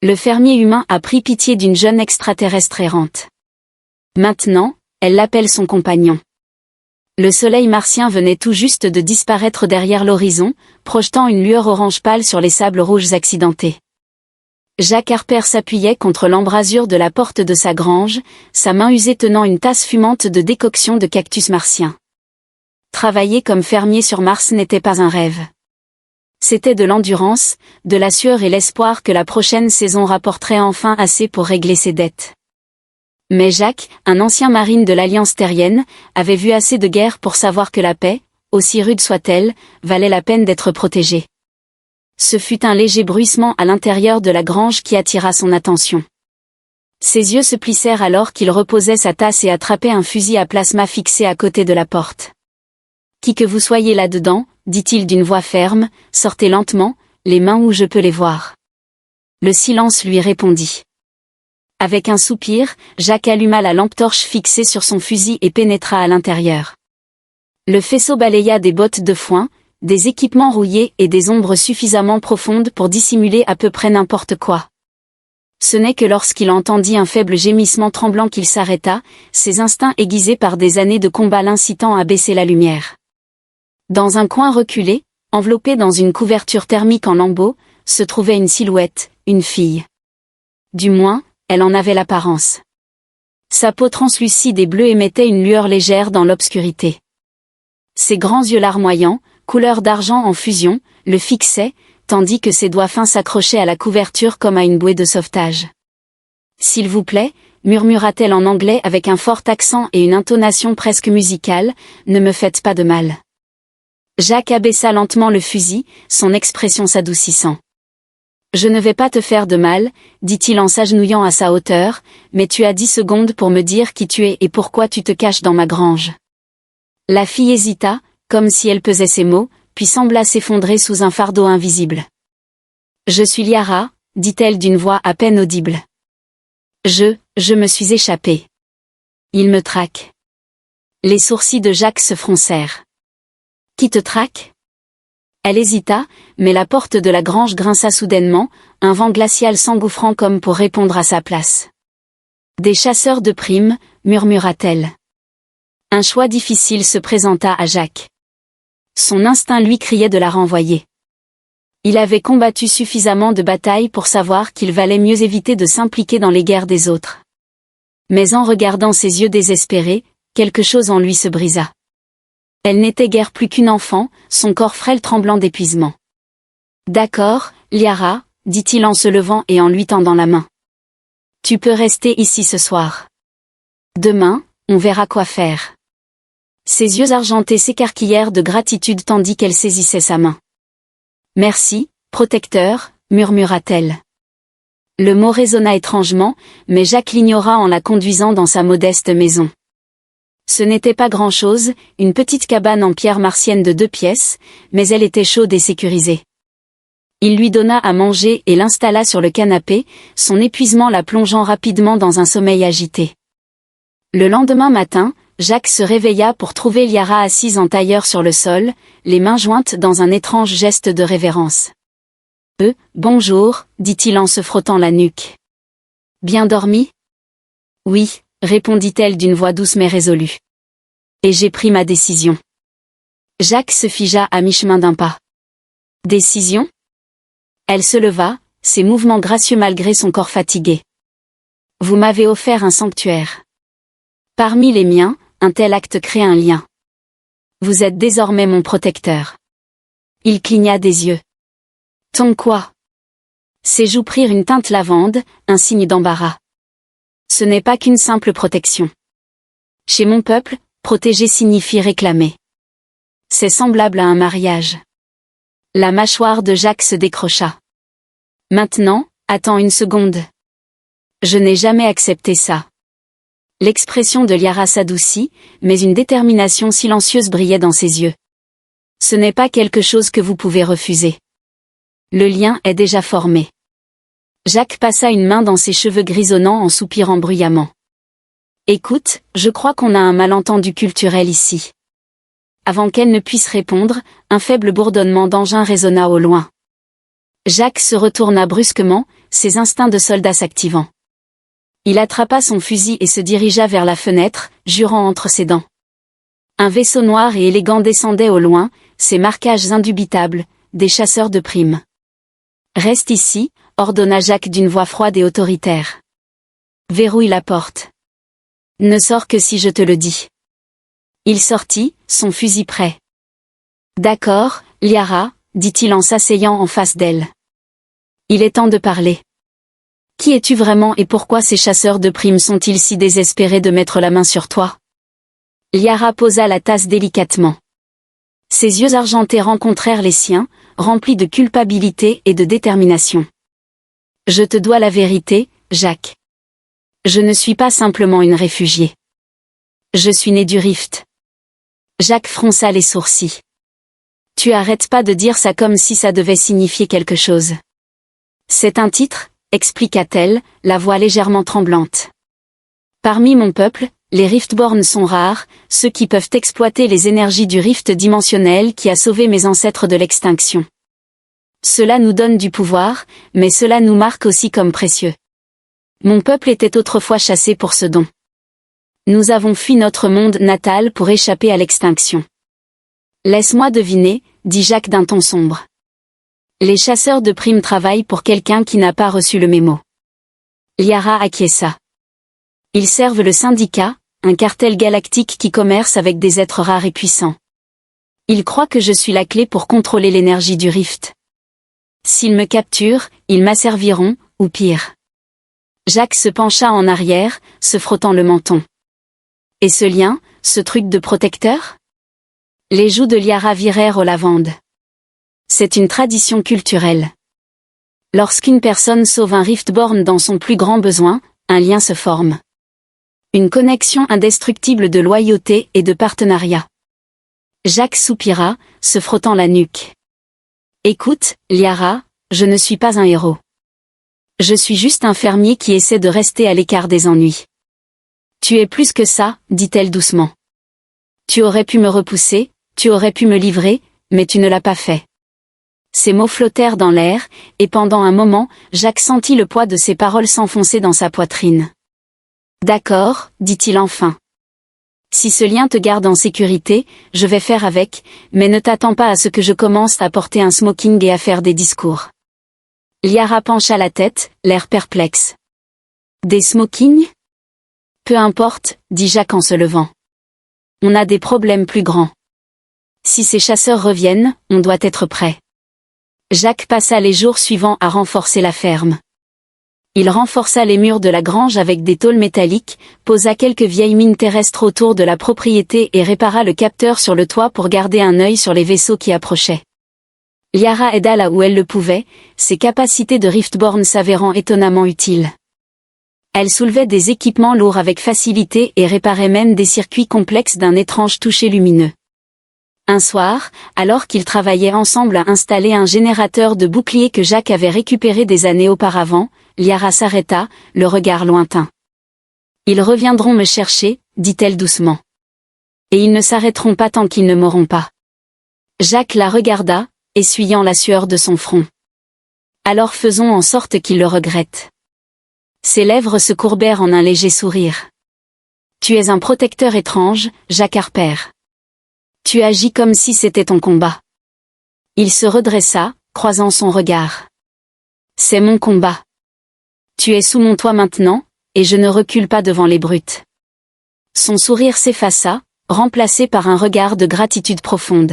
Le fermier humain a pris pitié d'une jeune extraterrestre errante. Maintenant, elle l'appelle son compagnon. Le soleil martien venait tout juste de disparaître derrière l'horizon, projetant une lueur orange pâle sur les sables rouges accidentés. Jacques Harper s'appuyait contre l'embrasure de la porte de sa grange, sa main usée tenant une tasse fumante de décoction de cactus martien. Travailler comme fermier sur Mars n'était pas un rêve. C'était de l'endurance, de la sueur et l'espoir que la prochaine saison rapporterait enfin assez pour régler ses dettes. Mais Jacques, un ancien marine de l'Alliance terrienne, avait vu assez de guerres pour savoir que la paix, aussi rude soit-elle, valait la peine d'être protégée. Ce fut un léger bruissement à l'intérieur de la grange qui attira son attention. Ses yeux se plissèrent alors qu'il reposait sa tasse et attrapait un fusil à plasma fixé à côté de la porte. « Qui que vous soyez là-dedans, dit-il d'une voix ferme, sortez lentement, les mains où je peux les voir. » Le silence lui répondit. Avec un soupir, Jacques alluma la lampe torche fixée sur son fusil et pénétra à l'intérieur. Le faisceau balaya des bottes de foin, des équipements rouillés et des ombres suffisamment profondes pour dissimuler à peu près n'importe quoi. Ce n'est que lorsqu'il entendit un faible gémissement tremblant qu'il s'arrêta, ses instincts aiguisés par des années de combat l'incitant à baisser la lumière. Dans un coin reculé, enveloppé dans une couverture thermique en lambeaux, se trouvait une silhouette, une fille. Du moins, elle en avait l'apparence. Sa peau translucide et bleue émettait une lueur légère dans l'obscurité. Ses grands yeux larmoyants, couleur d'argent en fusion, le fixaient, tandis que ses doigts fins s'accrochaient à la couverture comme à une bouée de sauvetage. « S'il vous plaît », murmura-t-elle en anglais avec un fort accent et une intonation presque musicale, « ne me faites pas de mal. » Jacques abaissa lentement le fusil, son expression s'adoucissant. « Je ne vais pas te faire de mal, » dit-il en s'agenouillant à sa hauteur, « mais tu as 10 secondes pour me dire qui tu es et pourquoi tu te caches dans ma grange. » La fille hésita, comme si elle pesait ses mots, puis sembla s'effondrer sous un fardeau invisible. « Je suis Liara, » dit-elle d'une voix à peine audible. « Je me suis échappée. Il me traque. » Les sourcils de Jacques se froncèrent. « Qui te traque ?» Elle hésita, mais la porte de la grange grinça soudainement, un vent glacial s'engouffrant comme pour répondre à sa place. « Des chasseurs de primes, » murmura-t-elle. Un choix difficile se présenta à Jacques. Son instinct lui criait de la renvoyer. Il avait combattu suffisamment de batailles pour savoir qu'il valait mieux éviter de s'impliquer dans les guerres des autres. Mais en regardant ses yeux désespérés, quelque chose en lui se brisa. Elle n'était guère plus qu'une enfant, son corps frêle tremblant d'épuisement. « D'accord, Liara, » dit-il en se levant et en lui tendant la main. « Tu peux rester ici ce soir. Demain, on verra quoi faire. » Ses yeux argentés s'écarquillèrent de gratitude tandis qu'elle saisissait sa main. « Merci, protecteur, » murmura-t-elle. Le mot résonna étrangement, mais Jacques l'ignora en la conduisant dans sa modeste maison. Ce n'était pas grand-chose, une petite cabane en pierre martienne de 2 pièces, mais elle était chaude et sécurisée. Il lui donna à manger et l'installa sur le canapé, son épuisement la plongeant rapidement dans un sommeil agité. Le lendemain matin, Jacques se réveilla pour trouver Liara assise en tailleur sur le sol, les mains jointes dans un étrange geste de révérence. « Bonjour », dit-il en se frottant la nuque. « Bien dormi ?»« Oui », répondit-elle d'une voix douce mais résolue. « Et j'ai pris ma décision. » Jacques se figea à mi-chemin d'un pas. « Décision ?» Elle se leva, ses mouvements gracieux malgré son corps fatigué. « Vous m'avez offert un sanctuaire. Parmi les miens, un tel acte crée un lien. Vous êtes désormais mon protecteur. » Il cligna des yeux. « Ton quoi ?» Ses joues prirent une teinte lavande, un signe d'embarras. « Ce n'est pas qu'une simple protection. Chez mon peuple, protéger signifie réclamer. C'est semblable à un mariage. » La mâchoire de Jacques se décrocha. « Maintenant, attends une seconde. Je n'ai jamais accepté ça. » L'expression de Liara s'adoucit, mais une détermination silencieuse brillait dans ses yeux. « Ce n'est pas quelque chose que vous pouvez refuser. Le lien est déjà formé. » Jacques passa une main dans ses cheveux grisonnants en soupirant bruyamment. « Écoute, je crois qu'on a un malentendu culturel ici. » Avant qu'elle ne puisse répondre, un faible bourdonnement d'engin résonna au loin. Jacques se retourna brusquement, ses instincts de soldat s'activant. Il attrapa son fusil et se dirigea vers la fenêtre, jurant entre ses dents. Un vaisseau noir et élégant descendait au loin, ses marquages indubitables, des chasseurs de primes. « Reste ici », ordonna Jacques d'une voix froide et autoritaire. « Verrouille la porte. Ne sors que si je te le dis. » Il sortit, son fusil prêt. « D'accord, Liara », dit-il en s'asseyant en face d'elle. « Il est temps de parler. Qui es-tu vraiment et pourquoi ces chasseurs de primes sont-ils si désespérés de mettre la main sur toi ?» Liara posa la tasse délicatement. Ses yeux argentés rencontrèrent les siens, remplis de culpabilité et de détermination. « Je te dois la vérité, Jacques. Je ne suis pas simplement une réfugiée. Je suis née du Rift. » Jacques fronça les sourcils. « Tu arrêtes pas de dire ça comme si ça devait signifier quelque chose. » « C'est un titre, » expliqua-t-elle, la voix légèrement tremblante. « Parmi mon peuple, les Riftborn sont rares, ceux qui peuvent exploiter les énergies du Rift dimensionnel qui a sauvé mes ancêtres de l'extinction. Cela nous donne du pouvoir, mais cela nous marque aussi comme précieux. Mon peuple était autrefois chassé pour ce don. Nous avons fui notre monde natal pour échapper à l'extinction. Laisse-moi deviner, dit Jacques d'un ton sombre. Les chasseurs de primes travaillent pour quelqu'un qui n'a pas reçu le mémo. Liara acquiesça. Ils servent le syndicat, un cartel galactique qui commerce avec des êtres rares et puissants. Ils croient que je suis la clé pour contrôler l'énergie du Rift. S'ils me capturent, ils m'asserviront, ou pire. Jacques se pencha en arrière, se frottant le menton. Et ce lien, ce truc de protecteur ? Les joues de Liara virèrent aux lavandes. C'est une tradition culturelle. Lorsqu'une personne sauve un Riftborn dans son plus grand besoin, un lien se forme. Une connexion indestructible de loyauté et de partenariat. Jacques soupira, se frottant la nuque. Écoute, Liara, je ne suis pas un héros. Je suis juste un fermier qui essaie de rester à l'écart des ennuis. Tu es plus que ça, dit-elle doucement. Tu aurais pu me repousser, tu aurais pu me livrer, mais tu ne l'as pas fait. Ses mots flottèrent dans l'air, et pendant un moment, Jacques sentit le poids de ses paroles s'enfoncer dans sa poitrine. D'accord, dit-il enfin. Si ce lien te garde en sécurité, je vais faire avec, mais ne t'attends pas à ce que je commence à porter un smoking et à faire des discours. Liara pencha la tête, l'air perplexe. Des smokings ? Peu importe, dit Jacques en se levant. On a des problèmes plus grands. Si ces chasseurs reviennent, on doit être prêt. Jacques passa les jours suivants à renforcer la ferme. Il renforça les murs de la grange avec des tôles métalliques, posa quelques vieilles mines terrestres autour de la propriété et répara le capteur sur le toit pour garder un œil sur les vaisseaux qui approchaient. Liara aida là où elle le pouvait, ses capacités de Riftborn s'avérant étonnamment utiles. Elle soulevait des équipements lourds avec facilité et réparait même des circuits complexes d'un étrange toucher lumineux. Un soir, alors qu'ils travaillaient ensemble à installer un générateur de bouclier que Jacques avait récupéré des années auparavant, Liara s'arrêta, le regard lointain. « Ils reviendront me chercher, dit-elle doucement. Et ils ne s'arrêteront pas tant qu'ils ne m'auront pas. » Jacques la regarda, essuyant la sueur de son front. « Alors faisons en sorte qu'ils le regrettent. » Ses lèvres se courbèrent en un léger sourire. « Tu es un protecteur étrange, Jacques Harper. Tu agis comme si c'était ton combat. » Il se redressa, croisant son regard. « C'est mon combat. Tu es sous mon toit maintenant, et je ne recule pas devant les brutes. » Son sourire s'effaça, remplacé par un regard de gratitude profonde.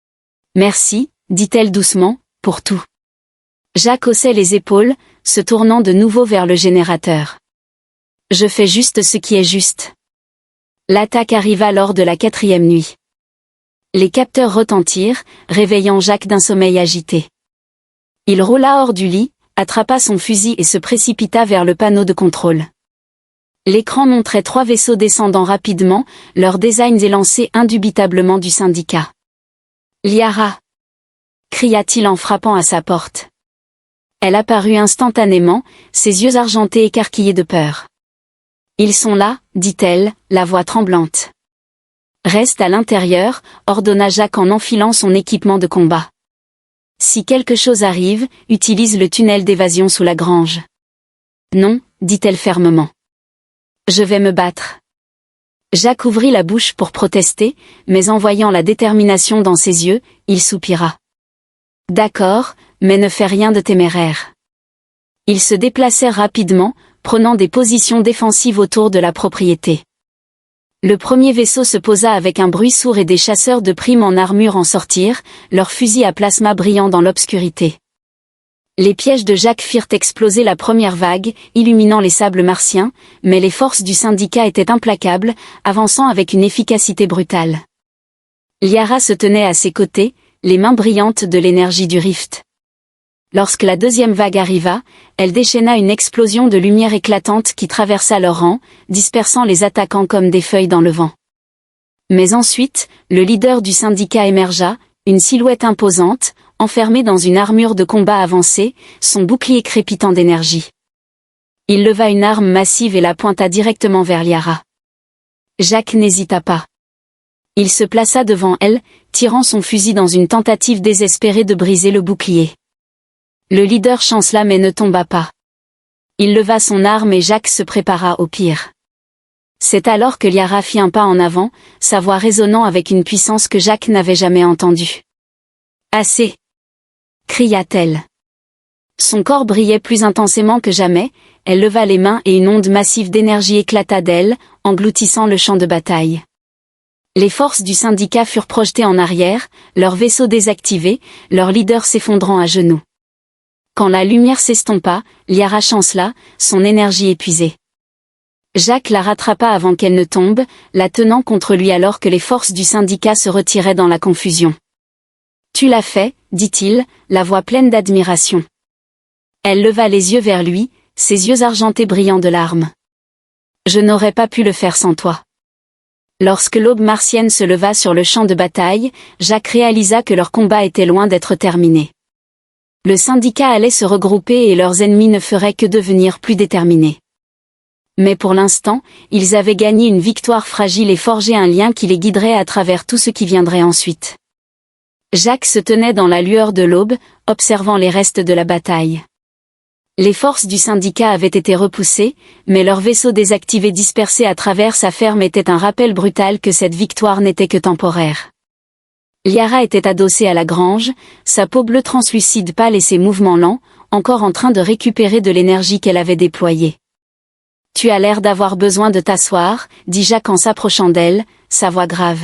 « Merci, dit-elle doucement, pour tout. » Jacques haussait les épaules, se tournant de nouveau vers le générateur. « Je fais juste ce qui est juste. » L'attaque arriva lors de la 4e nuit. Les capteurs retentirent, réveillant Jacques d'un sommeil agité. Il roula hors du lit, attrapa son fusil et se précipita vers le panneau de contrôle. L'écran montrait 3 vaisseaux descendant rapidement, leurs designs élancés indubitablement du syndicat. « Liara !» cria-t-il en frappant à sa porte. Elle apparut instantanément, ses yeux argentés écarquillés de peur. « Ils sont là, dit-elle, la voix tremblante. »« Reste à l'intérieur, ordonna Jacques en enfilant son équipement de combat. Si quelque chose arrive, utilise le tunnel d'évasion sous la grange. Non, dit-elle fermement. Je vais me battre. Jacques ouvrit la bouche pour protester, mais en voyant la détermination dans ses yeux, il soupira. D'accord, mais ne fais rien de téméraire. Ils se déplacèrent rapidement, prenant des positions défensives autour de la propriété. Le premier vaisseau se posa avec un bruit sourd et des chasseurs de primes en armure en sortirent, leurs fusils à plasma brillant dans l'obscurité. Les pièges de Jacques firent exploser la première vague, illuminant les sables martiens, mais les forces du syndicat étaient implacables, avançant avec une efficacité brutale. Liara se tenait à ses côtés, les mains brillantes de l'énergie du rift. Lorsque la deuxième vague arriva, elle déchaîna une explosion de lumière éclatante qui traversa leurs rangs, dispersant les attaquants comme des feuilles dans le vent. Mais ensuite, le leader du syndicat émergea, une silhouette imposante, enfermé dans une armure de combat avancée, son bouclier crépitant d'énergie. Il leva une arme massive et la pointa directement vers Liara. Jacques n'hésita pas. Il se plaça devant elle, tirant son fusil dans une tentative désespérée de briser le bouclier. Le leader chancela mais ne tomba pas. Il leva son arme et Jacques se prépara au pire. C'est alors que Liara fit un pas en avant, sa voix résonnant avec une puissance que Jacques n'avait jamais entendue. « Assez !» cria-t-elle. Son corps brillait plus intensément que jamais, elle leva les mains et une onde massive d'énergie éclata d'elle, engloutissant le champ de bataille. Les forces du syndicat furent projetées en arrière, leurs vaisseaux désactivés, leur leader s'effondrant à genoux. Quand la lumière s'estompa, Liara chancela, son énergie épuisée. Jacques la rattrapa avant qu'elle ne tombe, la tenant contre lui alors que les forces du syndicat se retiraient dans la confusion. « Tu l'as fait », dit-il, la voix pleine d'admiration. Elle leva les yeux vers lui, ses yeux argentés brillant de larmes. « Je n'aurais pas pu le faire sans toi. » Lorsque l'aube martienne se leva sur le champ de bataille, Jacques réalisa que leur combat était loin d'être terminé. Le syndicat allait se regrouper et leurs ennemis ne feraient que devenir plus déterminés. Mais pour l'instant, ils avaient gagné une victoire fragile et forgé un lien qui les guiderait à travers tout ce qui viendrait ensuite. Jacques se tenait dans la lueur de l'aube, observant les restes de la bataille. Les forces du syndicat avaient été repoussées, mais leurs vaisseaux désactivés dispersés à travers sa ferme étaient un rappel brutal que cette victoire n'était que temporaire. Liara était adossée à la grange, sa peau bleue translucide pâle et ses mouvements lents, encore en train de récupérer de l'énergie qu'elle avait déployée. « Tu as l'air d'avoir besoin de t'asseoir » dit Jacques en s'approchant d'elle, sa voix grave.